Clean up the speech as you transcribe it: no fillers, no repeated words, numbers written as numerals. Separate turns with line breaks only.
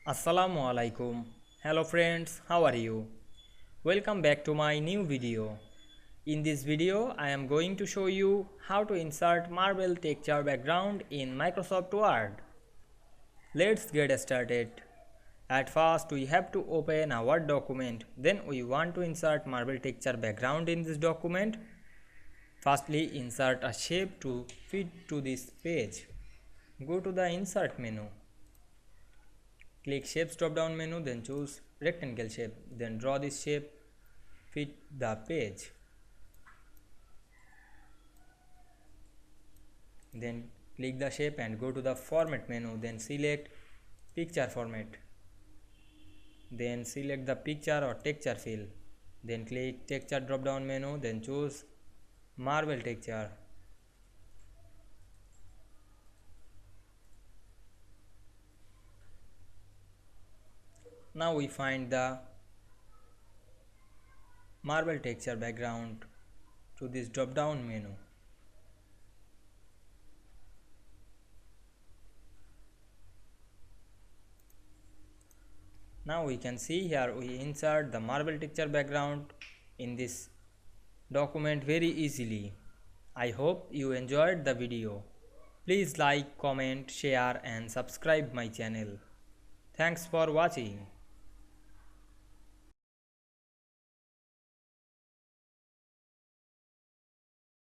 Assalamu Walaikum. Hello friends, how are you? Welcome back to my new video. In this video, I am going to show you how to insert marble texture background in Microsoft Word. Let's get started. At first, we have to open a Word document. Then we want to insert marble texture background in this document. Firstly, insert a shape to fit to this page. Go to the Insert menu. Click Shapes drop down menu, then choose rectangle shape. Then draw this shape, fit the page. Then click the shape and go to the Format menu. Then select Picture Format. Then select the picture or texture fill. Then click Texture drop down menu. Then choose Marble Texture. Now we find the marble texture background to this drop down menu. Now we can see here we insert the marble texture background in this document very easily. I hope you enjoyed the video. Please like, comment, share and subscribe my channel. Thanks for watching.